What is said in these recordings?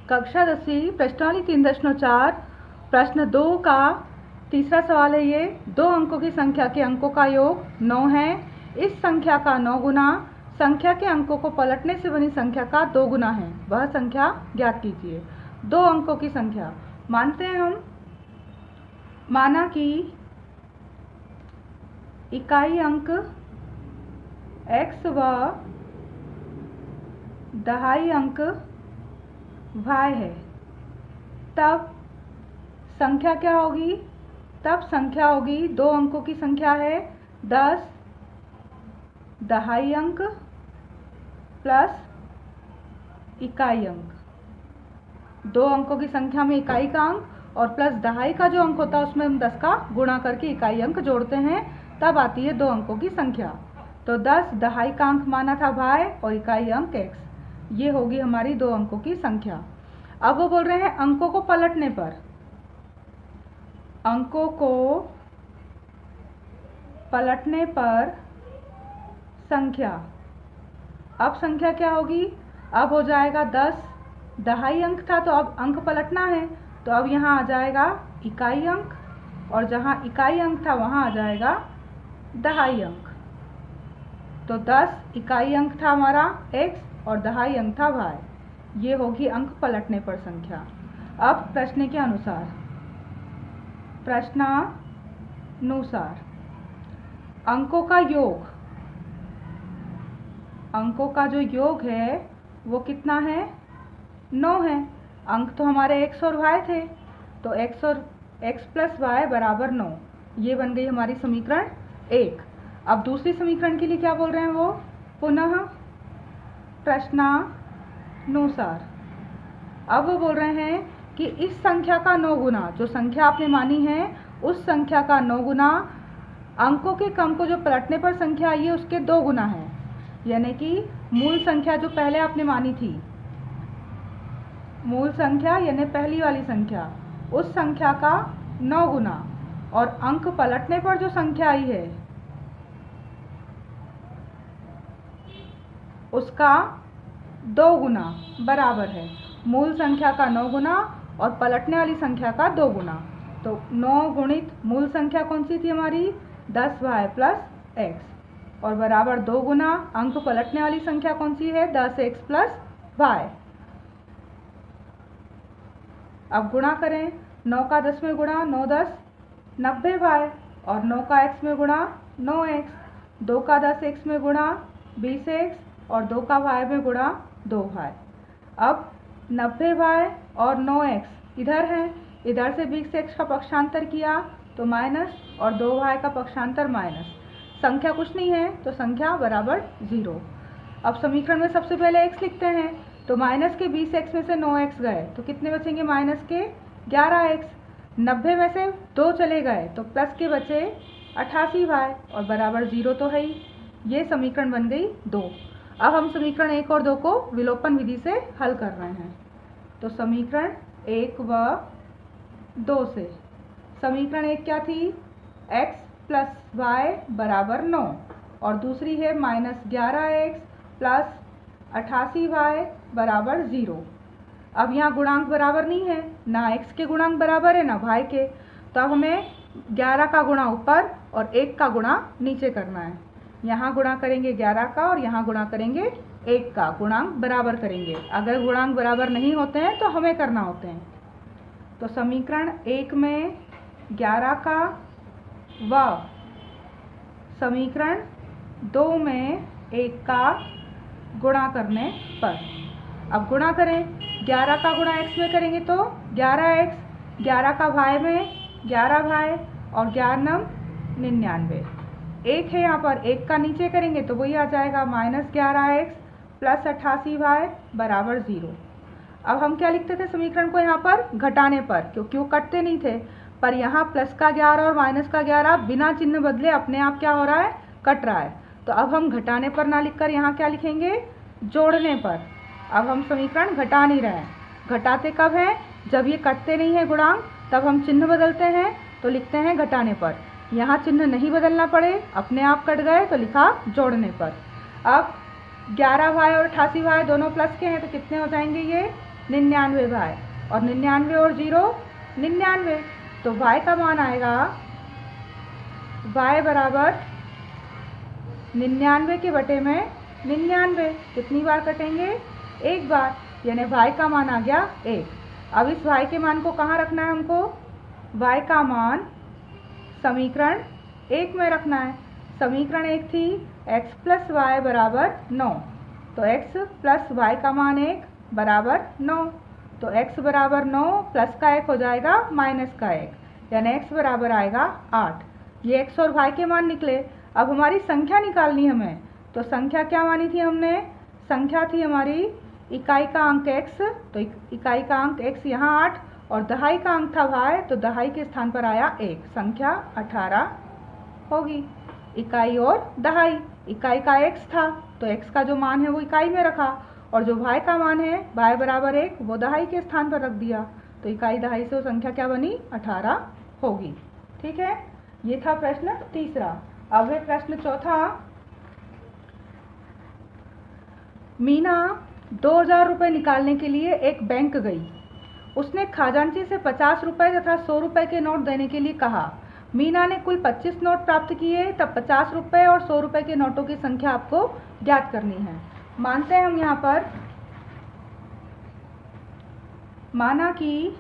कक्षा 10वीं प्रश्नावली 3.4 प्रश्न 2 का तीसरा सवाल है। ये 2 अंकों की संख्या के अंकों का योग 9 है। इस संख्या का 9 गुना संख्या के अंकों को पलटने से बनी संख्या का 2 गुना है, वह संख्या ज्ञात कीजिए। 2 अंकों की संख्या मानते हैं हम। माना कि इकाई अंक x व दहाई अंक y है, तब संख्या क्या होगी? तब संख्या होगी 2 अंकों की संख्या है 10 दहाई अंक प्लस इकाई अंक। 2 अंकों की संख्या में इकाई का अंक और प्लस दहाई का जो अंक होता है उसमें हम 10 का गुणा करके इकाई अंक जोड़ते हैं, तब आती है 2 अंकों की संख्या। तो 10 दहाई का अंक माना था y और इकाई अंक x, ये होगी हमारी 2 अंकों की संख्या। अब वो बोल रहे हैं अंकों को पलटने पर, अंकों को पलटने पर संख्या। अब संख्या क्या होगी? अब हो जाएगा 10 दहाई अंक था तो अब अंक पलटना है, तो अब यहाँ आ जाएगा इकाई अंक और जहाँ इकाई अंक था वहाँ आ जाएगा दहाई अंक। तो 10 इकाई अंक था हमारा x और दहाई अंक था y, ये होगी अंक पलटने पर संख्या। अब प्रश्न के अनुसार, प्रश्नानुसार अंकों का योग, अंकों का जो योग है वो कितना है? 9 है। अंक तो हमारे x और y थे, तो x प्लस y बराबर 9, ये बन गई हमारी समीकरण 1। अब दूसरी समीकरण के लिए क्या बोल रहे हैं वो? पुनः प्रश्नानुसार अब वो बोल रहे हैं कि इस संख्या का 9 गुना, जो संख्या आपने मानी है उस संख्या का 9 गुना अंकों के क्रम को जो पलटने पर संख्या आई है उसके 2 गुना है। यानी कि मूल संख्या जो पहले आपने मानी थी, मूल संख्या यानी पहली वाली संख्या, उस संख्या का 9 गुना और अंक पलटने पर जो संख्या आई है उसका 2 गुना बराबर है मूल संख्या का 9 गुना और पलटने वाली संख्या का 2 गुना। तो 9 गुणित मूल संख्या कौन सी थी हमारी? 10y प्लस x और बराबर 2 गुना अंक पलटने वाली संख्या कौन सी है? 10x plus y। अब गुणा करें, 9 का 10 में गुणा 9 10 90y और 9 का x में गुणा 9x, 2 का 10x में गुणा 20x और 2 का y में गुणा 2y। अब 90y और 9x इधर है, इधर से 20x का पक्षांतर किया तो माइनस और 2y का पक्षांतर माइनस, संख्या कुछ नहीं है तो संख्या बराबर 0। अब समीकरण में सबसे पहले x लिखते हैं, तो माइनस के 20x में से 9x गए तो कितने बचेंगे? माइनस के 11x। 90 में से 2 चले गए तो प्लस के बचे 88y और बराबर 0 तो है ही। ये समीकरण बन गई 2। अब हम समीकरण 1 और 2 को विलोपन विधि से हल कर रहे हैं। तो समीकरण 1 व 2 से, समीकरण 1 क्या थी? x प्लस y बराबर 9 और दूसरी है माइनस 11x प्लस 88y बराबर 0। अब यहाँ गुणांक बराबर नहीं है, ना x के गुणांक बराबर है ना y के, तो अब हमें 11 का गुणा ऊपर और 1 का गुणा नीचे करना है। यहाँ गुणा करेंगे 11 का और यहाँ गुणा करेंगे 1 का, गुणांक बराबर करेंगे। अगर गुणांक बराबर नहीं होते हैं तो हमें करना होते हैं। तो समीकरण 1 में 11 का व समीकरण 2 में 1 का गुणा करने पर, अब गुणा करें, 11 का गुणा x में करेंगे तो 11x, 11 का y में 11y और 11 99। 1 है यहाँ पर, 1 का नीचे करेंगे तो वही आ जाएगा माइनस 11x प्लस 88y बराबर 0। अब हम क्या लिखते थे समीकरण को यहाँ पर? घटाने पर, क्योंकि वो कटते नहीं थे, पर यहाँ प्लस का 11 और माइनस का 11 बिना चिन्ह बदले अपने आप क्या हो रहा है? कट रहा है। तो अब हम घटाने पर ना लिखकर यहाँ क्या लिखेंगे? जोड़ने पर। अब हम समीकरण घटा नहीं रहे हैं, घटाते कब हैं? जब ये कटते नहीं है गुणांक, तब हम चिन्ह बदलते हैं तो लिखते हैं घटाने पर। यहाँ चिन्ह नहीं बदलना पड़े, अपने आप कट गए तो लिखा जोड़ने पर। अब 11y और 88y दोनों प्लस के हैं तो कितने हो जाएंगे? ये 99 भाई, और 99 और 0 99, तो y का मान आएगा y बराबर 99 के बटे में 99। कितनी बार कटेंगे? एक बार, यानी y का मान आ गया 1। अब इस y के मान को कहाँ रखना है हमको? y का मान समीकरण 1 में रखना है। समीकरण 1 थी x प्लस वाई बराबर 9, तो x प्लस वाई का मान 1 बराबर 9, तो x बराबर 9 प्लस का 1 हो जाएगा माइनस का 1, यानी x बराबर आएगा 8। ये x और y के मान निकले। अब हमारी संख्या निकालनी हमें, तो संख्या क्या मानी थी हमने? संख्या थी हमारी इकाई का अंक x, तो इकाई का अंक x यहाँ 8 और दहाई का अंक था y, तो दहाई के स्थान पर आया 1, संख्या 18 होगी। इकाई और दहाई, इकाई का x था तो x का जो मान है वो इकाई में रखा, और जो y का मान है y बराबर 1 वो दहाई के स्थान पर रख दिया, तो इकाई दहाई से वो संख्या क्या बनी? 18 होगी। ठीक है, ये था प्रश्न तीसरा। अब है प्रश्न चौथा। मीना 2000 रुपये निकालने के लिए एक बैंक गई। उसने खजांची से 50 रुपये तथा 100 रुपये के नोट देने के लिए कहा। मीना ने कुल 25 नोट प्राप्त किए, तब 50 रुपये और 100 रुपये के नोटों की संख्या आपको ज्ञात करनी है। मानते हैं हम यहाँ पर, माना कि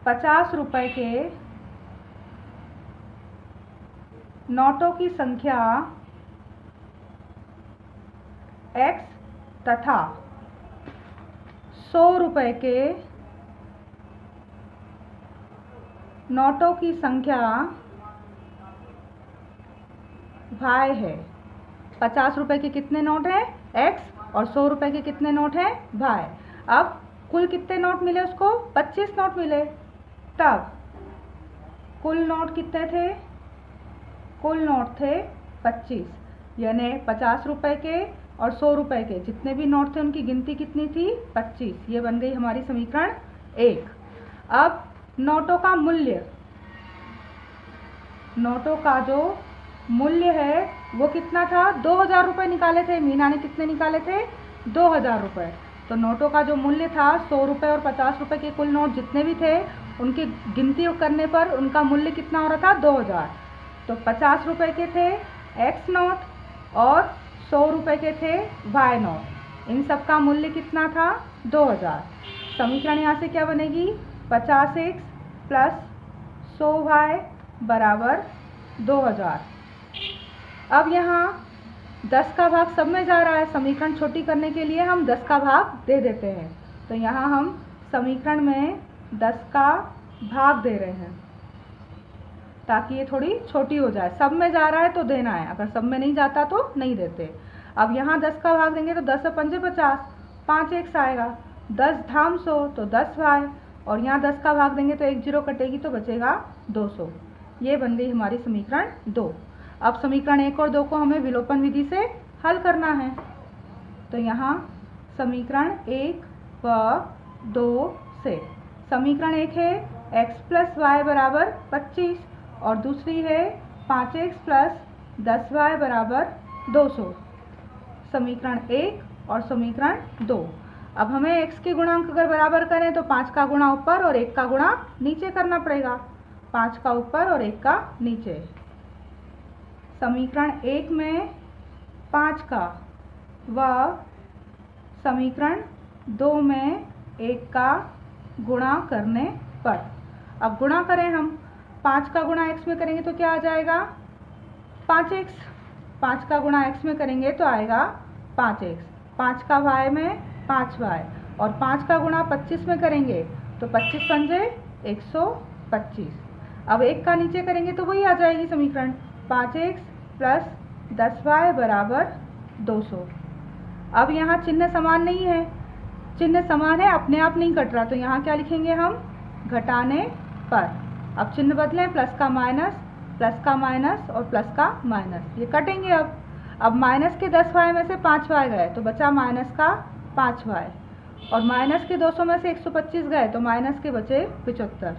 50 रुपये के नोटों की संख्या x तथा 100 रुपये के नोटों की संख्या y है। 50 रुपये के कितने नोट हैं? x, और 100 रुपये के कितने नोट हैं? y। अब कुल कितने नोट मिले उसको? 25 नोट मिले। तब कुल नोट कितने थे? कुल नोट थे 25, यानी 50 रुपये के और 100 रुपये के जितने भी नोट थे उनकी गिनती कितनी थी? 25। ये बन गई हमारी समीकरण 1। अब नोटों का मूल्य, नोटों का जो मूल्य है वो कितना था? 2000 रुपये निकाले थे। मीना ने कितने निकाले थे? 2000 रुपये। तो नोटों का जो मूल्य था 100 रुपये और 50 रुपये के कुल नोट जितने भी थे उनकी गिनती करने पर उनका मूल्य कितना हो रहा था? 2000। तो 50 रुपये के थे x नोट और 100 रुपये के थे y नोट। इन सब का मूल्य कितना था? 2000। समीकरण यहाँ से क्या बनेगी? 50x प्लस 100y बराबर 2000। अब यहाँ 10 का भाग सब में जा रहा है। समीकरण छोटी करने के लिए हम 10 का भाग दे देते हैं। तो यहाँ हम समीकरण में 10 का भाग दे रहे हैं ताकि ये थोड़ी छोटी हो जाए। सब में जा रहा है तो देना है, अगर सब में नहीं जाता तो नहीं देते। अब यहाँ 10 का भाग देंगे तो 10 और 5 50, 5x आएगा। 10 धाम 100 तो 10y, और यहाँ 10 का भाग देंगे तो 1 0 कटेगी तो बचेगा 200। ये बन गई हमारी समीकरण 2। अब समीकरण 1 और 2 को हमें विलोपन विधि से हल करना है। तो यहाँ समीकरण 1 व 2 से, समीकरण 1 है x प्लस वाई बराबर 25 और दूसरी है 5x प्लस 10y बराबर 200। समीकरण 1 और समीकरण 2। अब हमें x के गुणांक अगर बराबर करें तो 5 का गुणा ऊपर और 1 का गुणा नीचे करना पड़ेगा। 5 का ऊपर और 1 का नीचे। समीकरण 1 में 5 का व समीकरण 2 में 1 का गुणा करने पर, अब गुणा करें हम। 5 का गुणा x में करेंगे तो क्या आ जाएगा? 5x। 5 का गुणा x में करेंगे तो आएगा 5x। 5 का y में 5y, और 5 का गुणा 25 में करेंगे तो 25 पंजे 125। अब 1 का नीचे करेंगे तो वही आ जाएगी समीकरण 5x प्लस 10y बराबर 200। अब यहाँ चिन्ह समान नहीं है, चिन्ह समान है अपने आप नहीं कट रहा, तो यहाँ क्या लिखेंगे हम? घटाने पर। अब चिन्ह बदलें, प्लस का माइनस और प्लस का माइनस, ये कटेंगे। अब माइनस के 10y में से 5y गए तो बचा माइनस का 5y, और माइनस के 200 में से 125 गए तो माइनस के बचे 75।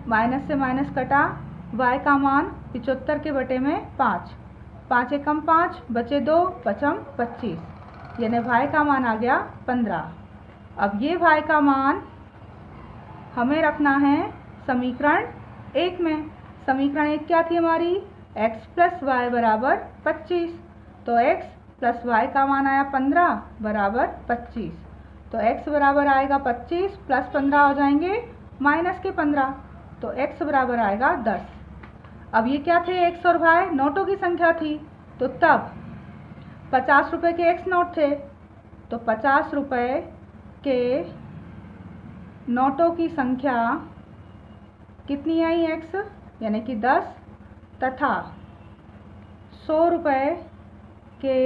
माइनस से माइनस कटा, y का मान 75 के बटे में 5, 5 एकम 5 बचे 2, बचम 25। यानी y का मान आ गया 15। अब ये y का मान हमें रखना है समीकरण 1 में। समीकरण 1 क्या थी हमारी, x प्लस वाई बराबर 25। तो x प्लस वाई का मान आया 15 बराबर 25। तो x बराबर आएगा 25 प्लस 15 हो जाएंगे माइनस के 15, तो x बराबर आएगा 10। अब ये क्या थे, x और y नोटों की संख्या थी, तो तब 50 रुपये के x नोट थे, तो 50 रुपये के नोटों की संख्या कितनी आई x, यानी कि 10, तथा 100 रुपये के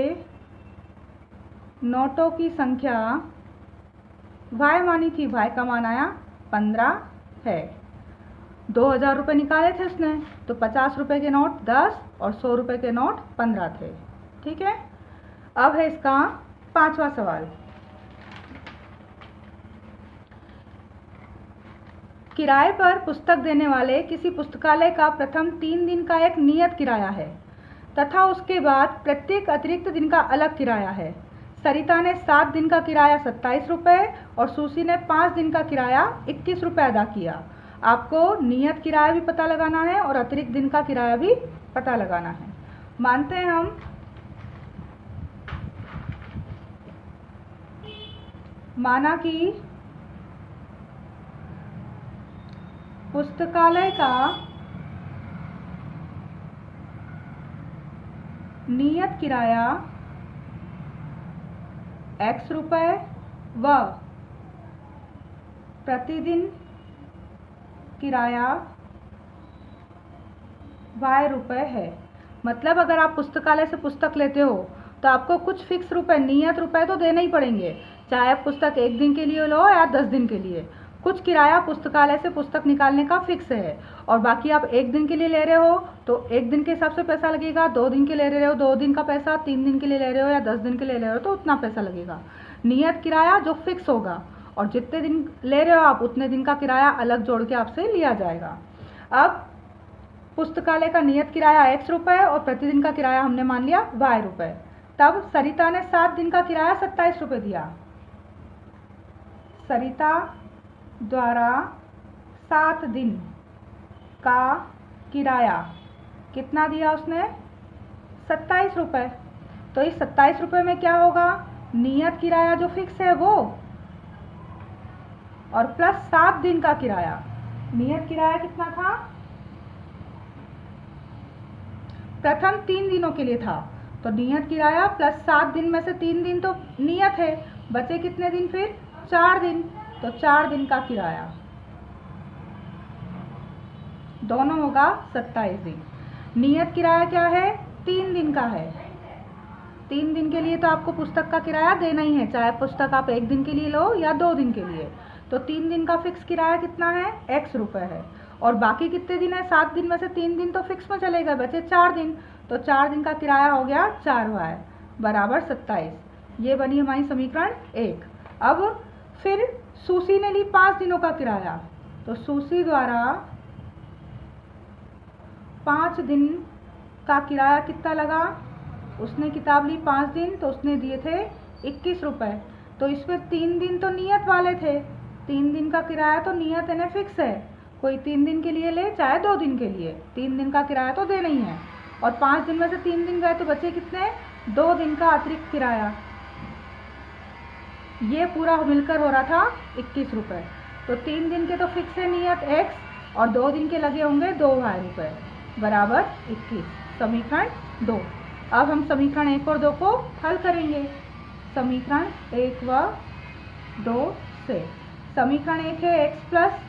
नोटों की संख्या y मानी थी, y का मान आया 15 है। 2000 रुपये निकाले थे उसने, तो 50 रुपये के नोट 10 और 100 रुपये के नोट 15 थे। ठीक है, अब है इसका 5वां सवाल। किराए पर पुस्तक देने वाले किसी पुस्तकालय का प्रथम 3 दिन का एक नियत किराया है तथा उसके बाद प्रत्येक अतिरिक्त दिन का अलग किराया है। सरिता ने 7 दिन का किराया 27 रुपये और सुशी ने 5 दिन का किराया 21 रुपये अदा किया। आपको नियत किराया भी पता लगाना है और अतिरिक्त दिन का किराया भी पता लगाना है। मानते हैं हम माना कि पुस्तकालय का नियत किराया x रुपये व प्रतिदिन किराया y रुपये है। मतलब अगर आप पुस्तकालय से पुस्तक लेते हो तो आपको कुछ फिक्स रुपए, नियत रुपए तो देने ही पड़ेंगे, चाहे आप पुस्तक 1 दिन के लिए लो या 10 दिन के लिए। कुछ किराया पुस्तकालय से पुस्तक निकालने का फिक्स है, और बाकी आप 1 दिन के लिए ले रहे हो तो 1 दिन के हिसाब से पैसा लगेगा, 2 दिन के ले रहे हो 2 दिन का पैसा, 3 दिन के लिए ले रहे हो या 10 दिन के लिए ले रहे हो तो उतना पैसा लगेगा। नियत किराया जो फिक्स होगा, और जितने दिन ले रहे हो आप उतने दिन का किराया अलग जोड़ के आपसे लिया जाएगा। अब पुस्तकालय का नियत किराया x रुपये और प्रतिदिन का किराया हमने मान लिया y रुपये। तब सरिता ने 7 दिन का किराया 27 रुपये दिया। सरिता द्वारा 7 दिन का किराया कितना दिया उसने, 27 रुपये। तो इस 27 रुपये में क्या होगा, नियत किराया जो फिक्स है वो, और प्लस 7 दिन का किराया। नियत किराया कितना था, प्रथम 3 दिनों के लिए था, तो नियत किराया प्लस 7 दिन में से 3 दिन तो नियत है, बचे कितने दिन फिर, 4 दिन, तो 4 दिन का किराया दोनों होगा 27 दिन। नियत किराया क्या है, 3 दिन का है। 3 दिन के लिए तो आपको पुस्तक का किराया देना ही है, चाहे पुस्तक आप 1 दिन के लिए लो या 2 दिन के लिए। तो 3 दिन का फिक्स किराया कितना है, x रुपये है। और बाकी कितने दिन है, 7 दिन में से 3 दिन तो फिक्स में चलेगा, बचे 4 दिन, तो 4 दिन का किराया हो गया 4y बराबर 27। ये बनी हमारी समीकरण 1। अब फिर सुशी ने ली 5 दिनों का किराया, तो सुशी द्वारा 5 दिन का किराया कितना लगा, उसने किताब ली 5 दिन तो उसने दिए थे 21 रुपये। तो इसमें 3 दिन तो नियत वाले थे, 3 दिन का किराया तो नियत है, फिक्स है, कोई 3 दिन के लिए ले चाहे 2 दिन के लिए, 3 दिन का किराया तो देना ही है। और 5 दिन में से 3 दिन गए तो बचे कितने, 2 दिन का अतिरिक्त किराया। ये पूरा मिलकर हो रहा था 21 रुपये। तो 3 दिन के तो फिक्स है नियत x, और 2 दिन के लगे होंगे 2y रुपये बराबर 21। समीकरण 2। अब हम समीकरण 1 और 2 को हल करेंगे। समीकरण 1 व 2 से समीकरण 1 है x प्लस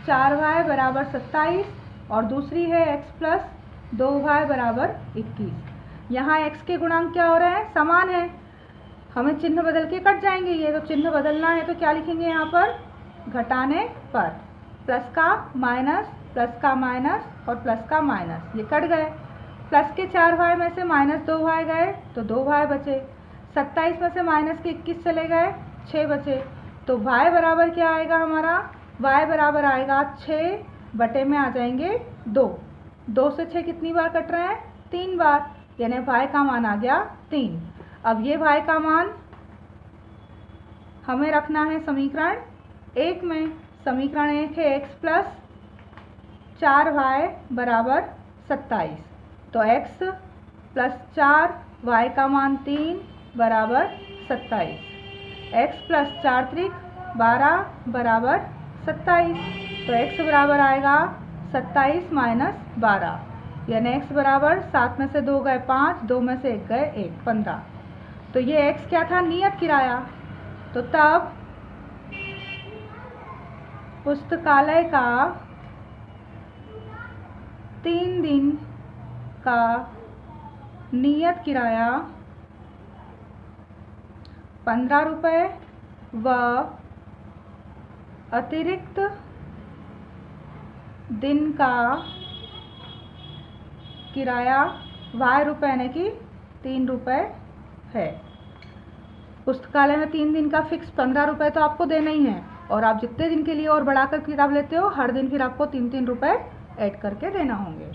4y बराबर 27 और दूसरी है x प्लस 2y बराबर 21। यहाँ x के गुणांक क्या हो रहे हैं, समान है, हमें चिन्ह बदल के कट जाएंगे ये। तो चिन्ह बदलना है तो क्या लिखेंगे यहाँ पर, घटाने पर प्लस का माइनस और प्लस का माइनस, ये कट गए। प्लस के 4y में से माइनस 2y गए तो 2y बचे। 27 में से माइनस के 21 चले गए, 6 बचे। तो y बराबर क्या आएगा हमारा, y बराबर आएगा 6 बटे में आ जाएंगे 2। 2 से 6 कितनी बार कट रहे हैं, 3 बार, यानी y का मान आ गया 3। अब ये y का मान हमें रखना है समीकरण 1 में। समीकरण 1 है x प्लस 4y बराबर 27। तो x प्लस 4y का मान 3 बराबर 27। x प्लस 4 त्रिक 12 बराबर 27। तो x बराबर आएगा 27 माइनस 12, यानी x बराबर 7 में से 2 गए 5, 2 में से 1 गए 1, 15। तो ये x क्या था? नियत किराया। तो तब पुस्तकालय का 3 दिन का नियत किराया 15 रुपये व अतिरिक्त दिन का किराया y रुपये यानी कि 3 रुपये है। पुस्तकालय में 3 दिन का फिक्स 15 रुपये तो आपको देना ही है, और आप जितने दिन के लिए और बढ़ाकर किताब लेते हो हर दिन फिर आपको 3-3 रुपये ऐड करके देना होंगे।